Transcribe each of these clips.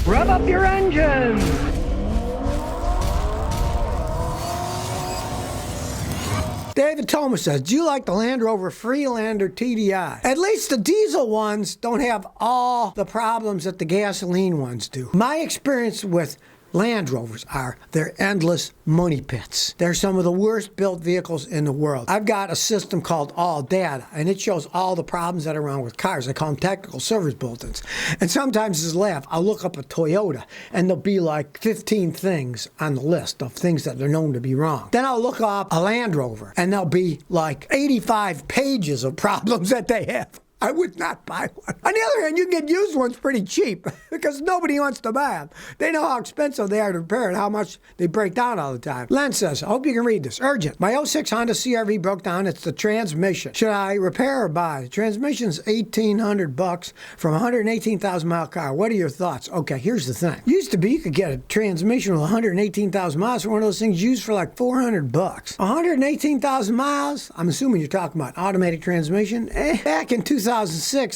Rev up your engines! David Thomas says, do you like the Land Rover Freelander TDI? At least the diesel ones don't have all the problems that the gasoline ones do. My experience with Land Rovers are they're endless money pits. They're some of the worst built vehicles in the world. I've got a system called All Data, and it shows all the problems that are wrong with cars. I call them technical service bulletins. And sometimes as a laugh, I'll look up a Toyota, and there'll be like 15 things on the list of things that are known to be wrong. Then I'll look up a Land Rover, and there'll be like 85 pages of problems that they have. I would not buy one. On the other hand, you can get used ones pretty cheap because nobody wants to buy them. They know how expensive they are to repair and how much they break down all the time. Len says, I hope you can read this. Urgent. My '06 Honda CR-V broke down. It's the transmission. Should I repair or buy? The transmission's $1,800 from a 118,000 mile car. What are your thoughts? Okay, here's the thing. Used to be you could get a transmission with 118,000 miles for one of those things used for like $400. 118,000 miles? I'm assuming you're talking about automatic transmission. Back in 2006,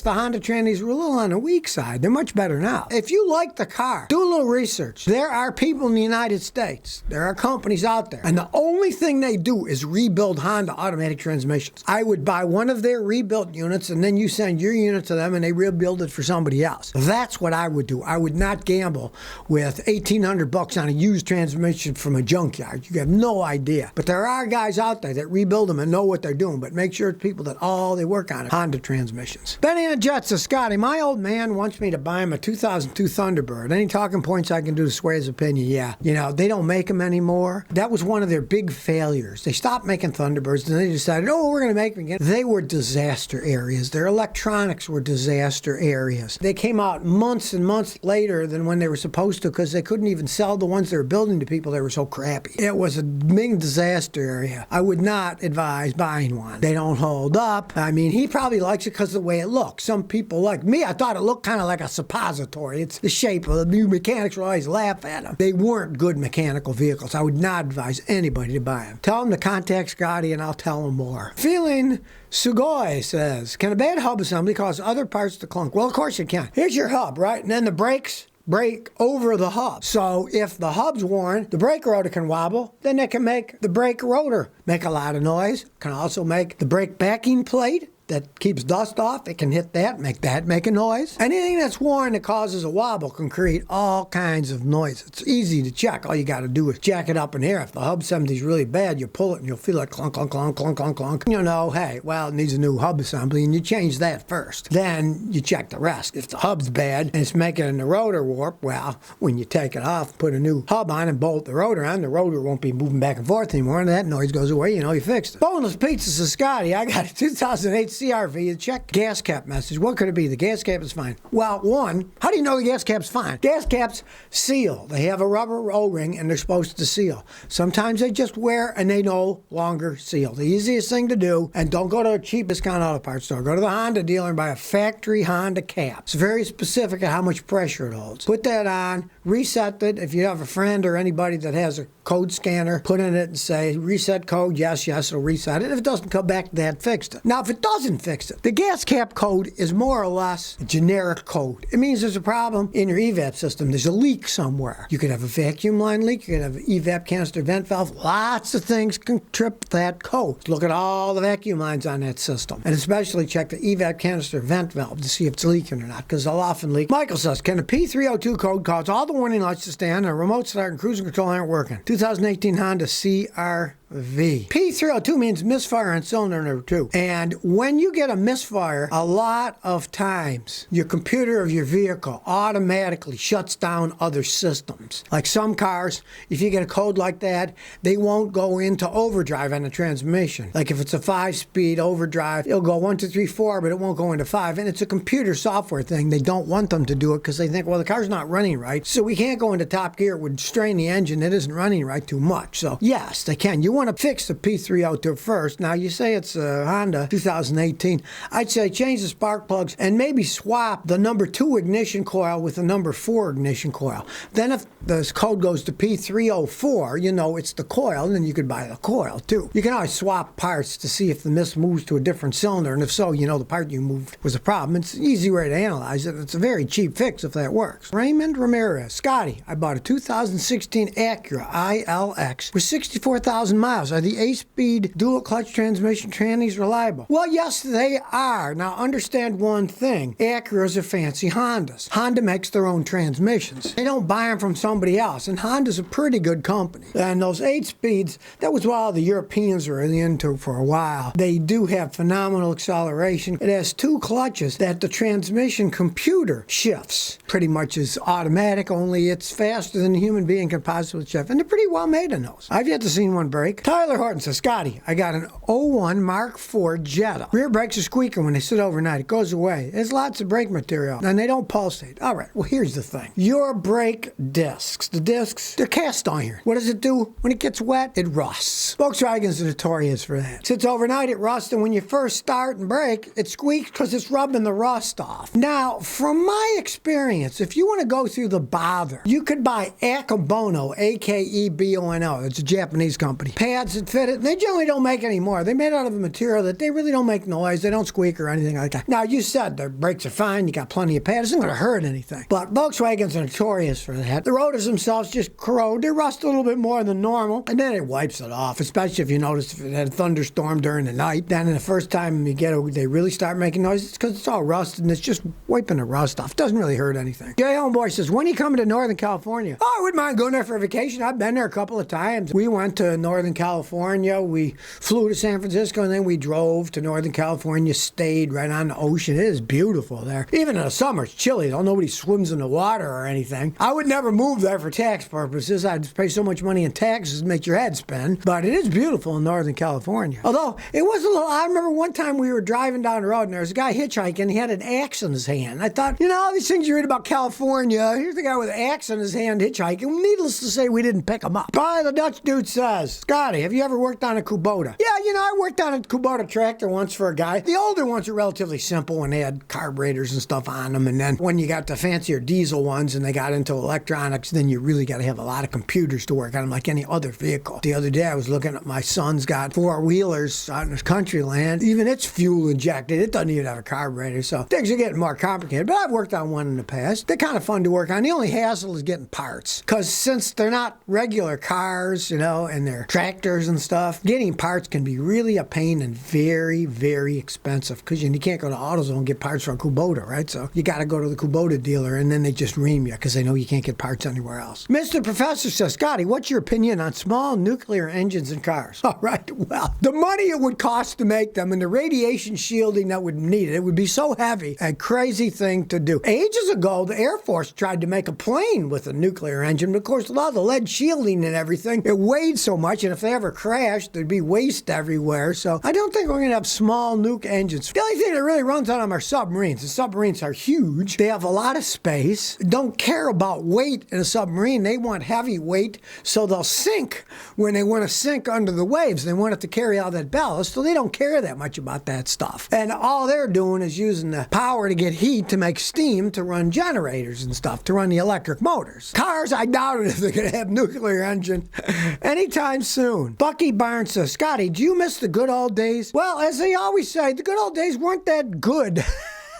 the Honda trannies were a little on the weak side. They're much better now. If you like the car, do a little research. There are people in the United States, there are companies out there, and the only thing they do is rebuild Honda automatic transmissions. I would buy one of their rebuilt units, and then you send your unit to them, and they rebuild it for somebody else. That's what I would do. I would not gamble with $1,800 on a used transmission from a junkyard. You have no idea. But there are guys out there that rebuild them and know what they're doing, but make sure it's people that all they work on is Honda transmissions. Benny and Jet says, Scotty, my old man wants me to buy him a 2002 Thunderbird. Any talking points I can do to sway his opinion? Yeah. You know, they don't make them anymore. That was one of their big failures. They stopped making Thunderbirds and they decided, oh, we're going to make them again. They were disaster areas. Their electronics were disaster areas. They came out months and months later than when they were supposed to because they couldn't even sell the ones they were building to people. They were so crappy. It was a big disaster area. I would not advise buying one. They don't hold up. I mean, he probably likes it because of the way it looks. Some people like me, I thought it looked kind of like a suppository. It's the shape of the new mechanics will always laugh at them. They weren't good mechanical vehicles. I would not advise anybody to buy them. Tell them to contact Scotty and I'll tell them more. Feeling Sugoi says, can a bad hub assembly cause other parts to clunk? Well, of course it can. Here's your hub, right? And then the brakes break over the hub. So if the hub's worn, the brake rotor can wobble, then that can make the brake rotor make a lot of noise. Can also make the brake backing plate that keeps dust off. It can hit that make a noise. Anything that's worn that causes a wobble can create all kinds of noise. It's easy to check. All you got to do is jack it up in here. If the hub assembly's really bad, you pull it and you'll feel it clunk, clunk, clunk, clunk, clunk, clunk. You know, hey, well, it needs a new hub assembly, and you change that first. Then you check the rest. If the hub's bad and it's making the rotor warp, well, when you take it off, put a new hub on and bolt the rotor on, the rotor won't be moving back and forth anymore, and that noise goes away. You know, you fixed it. Boneless Pizza says, Scotty, I got a 2008 CR-V. Check gas cap message. What could it be? The gas cap is fine. Well, one, how do you know the gas cap's fine? Gas caps seal. They have a rubber O-ring and they're supposed to seal. Sometimes they just wear and they no longer seal. The easiest thing to do, and don't go to a cheap discount auto parts store. Go to the Honda dealer and buy a factory Honda cap. It's very specific at how much pressure it holds. Put that on, reset it. If you have a friend or anybody that has a code scanner, put in it and say, reset code, yes, it'll reset it. If it doesn't come back, that fixed it. Now, if it doesn't fix it, the gas cap code is more or less a generic code. It means there's a problem in your evap system. There's a leak somewhere. You could have a vacuum line leak. You could have an evap canister vent valve. Lots of things can trip that code. Look at all the vacuum lines on that system. And especially check the evap canister vent valve to see if it's leaking or not, because they'll often leak. Michael says, can a P302 code cause all the warning lights to stand and a remote start and cruise control aren't working? 2018 Honda CR-V. P302 means misfire on cylinder number 2. And when you get a misfire, a lot of times your computer of your vehicle automatically shuts down other systems. Like some cars, if you get a code like that, they won't go into overdrive on the transmission. Like if it's a 5-speed overdrive, it'll go 1, 2, 3, 4, but it won't go into 5. And it's a computer software thing. They don't want them to do it because they think, well, the car's not running right, so we can't go into top gear. It would strain the engine. It isn't running right too much. So yes, they can. You want to fix the P302 first. Now, you say it's a Honda 2018. I'd say change the spark plugs and maybe swap the number 2 ignition coil with the number 4 ignition coil. Then if the code goes to P304, you know it's the coil, and then you could buy the coil too. You can always swap parts to see if the mist moves to a different cylinder, and if so, you know the part you moved was a problem. It's an easy way to analyze it. It's a very cheap fix if that works. Raymond Ramirez. Scotty, I bought a 2016 Acura ILX with 64,000 miles. Are the 8-speed dual clutch transmission trannies reliable? Well, yes, they are. Now, understand one thing. Acuras are fancy Hondas. Honda makes their own transmissions. They don't buy them from somebody else, and Honda's a pretty good company. And those 8-speeds, that was what all the Europeans were really into for a while. They do have phenomenal acceleration. It has 2 clutches that the transmission computer shifts. Pretty much is automatic, only it's faster than a human being can possibly shift. And they're pretty well made in those. I've yet to see one break. Tyler Horton says, Scotty, I got an '01 Mark IV Jetta. Rear brakes are squeaking when they sit overnight. It goes away. There's lots of brake material, and they don't pulsate. All right, well, here's the thing. Your brake discs, the discs, they're cast iron. What does it do? When it gets wet, it rusts. Volkswagen's notorious for that. Sits overnight, it rusts, and when you first start and brake, it squeaks because it's rubbing the rust off. Now, from my experience, if you want to go through the bother, you could buy Akebono, A-K-E-B-O-N-O. It's a Japanese company. Pads that fit it, and they generally don't make any more. They're made out of a material that they really don't make noise. They don't squeak or anything like that. Now, you said their brakes are fine. You got plenty of pads. It's not going to hurt anything. But Volkswagen's notorious for that. The rotors themselves just corrode. They rust a little bit more than normal, and then it wipes it off, especially if you notice if it had a thunderstorm during the night. Then the first time you get it, they really start making noise. It's because it's all rusted, and it's just wiping the rust off. It doesn't really hurt anything. Jay Homeboy says, when are you coming to Northern California? Oh, I wouldn't mind going there for a vacation. I've been there a couple of times. We went to Northern California. We flew to San Francisco, and then we drove to Northern California, stayed right on the ocean. It is beautiful there. Even in the summer, it's chilly, though. Nobody swims in the water or anything. I would never move there for tax purposes. I'd pay so much money in taxes to make your head spin. But it is beautiful in Northern California. Although, it was a little, I remember one time we were driving down the road, and there was a guy hitchhiking. He had an axe in his hand. I thought, you know, all these things you read about California, here's the guy with an axe in his hand hitchhiking. Needless to say, we didn't pick him up. By the Dutch dude says, Scotty, have you ever worked on a Kubota? Yeah, you know, I worked on a Kubota tractor once for a guy. The older ones are relatively simple when they had carburetors and stuff on them. And then when you got the fancier diesel ones and they got into electronics, then you really got to have a lot of computers to work on them like any other vehicle. The other day I was looking at my son's got 4-wheelers out in his country land. Even it's fuel injected. It doesn't even have a carburetor. So things are getting more complicated. But I've worked on one in the past. They're kind of fun to work on. The only hassle is getting parts. Because since they're not regular cars, you know, and they're tractors and stuff, getting parts can be really a pain and very, very expensive. Because you can't go to AutoZone and get parts from Kubota, right? So you got to go to the Kubota dealer, and then they just ream you because they know you can't get parts anywhere else. Mr. Professor says, Scotty, what's your opinion on small nuclear engines in cars? All right, well, the money it would cost to make them and the radiation shielding that would need it would be so heavy, a crazy thing to do. Ages ago, the Air Force tried to make a plane with a nuclear engine, but of course, a lot of the lead shielding and everything, it weighed so much, and if they ever crashed, there'd be waste everywhere. So I don't think we're going to have small nuke engines. The only thing that really runs on them are submarines. The submarines are huge. They have a lot of space. Don't care about weight in a submarine. They want heavy weight, so they'll sink when they want to sink under the waves. They want it to carry all that ballast, so they don't care that much about that stuff. And all they're doing is using the power to get heat to make steam to run generators and stuff, to run the electric motors. Cars, I doubt it if they're going to have nuclear engine anytime soon. Bucky Barnes says, Scotty, do you miss the good old days? Well, as they always say, the good old days weren't that good.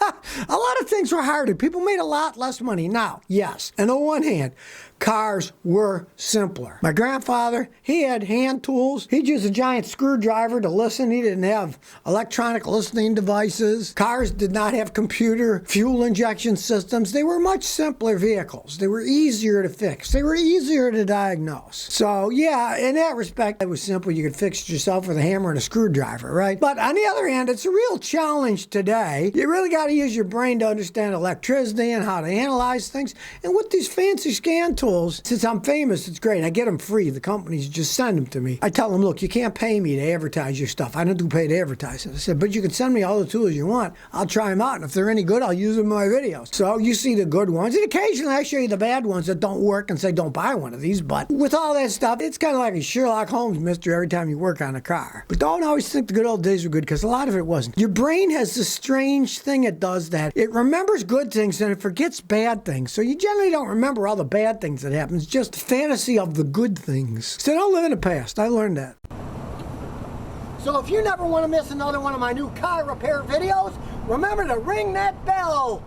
A lot of things were harder. People made a lot less money. Now, yes, on the one hand, cars were simpler. My grandfather, he had hand tools. He'd use a giant screwdriver to listen. He didn't have electronic listening devices. Cars did not have computer fuel injection systems. They were much simpler vehicles. They were easier to fix. They were easier to diagnose. So, yeah, in that respect, it was simple. You could fix it yourself with a hammer and a screwdriver, right? But on the other hand, it's a real challenge today. You really got to use your brain to understand electricity and how to analyze things. And with these fancy scan tools, since I'm famous, it's great. I get them free. The companies just send them to me. I tell them, look, you can't pay me to advertise your stuff. I don't do paid advertising. I said, but you can send me all the tools you want. I'll try them out. And if they're any good, I'll use them in my videos. So you see the good ones. And occasionally I show you the bad ones that don't work and say, don't buy one of these. But with all that stuff, it's kind of like a Sherlock Holmes mystery every time you work on a car. But don't always think the good old days were good, because a lot of it wasn't. Your brain has this strange thing it does, that it remembers good things and it forgets bad things. So you generally don't remember all the bad things that happen. It's just a fantasy of the good things. So don't live in the past. I learned that. So if you never want to miss another one of my new car repair videos, remember to ring that bell.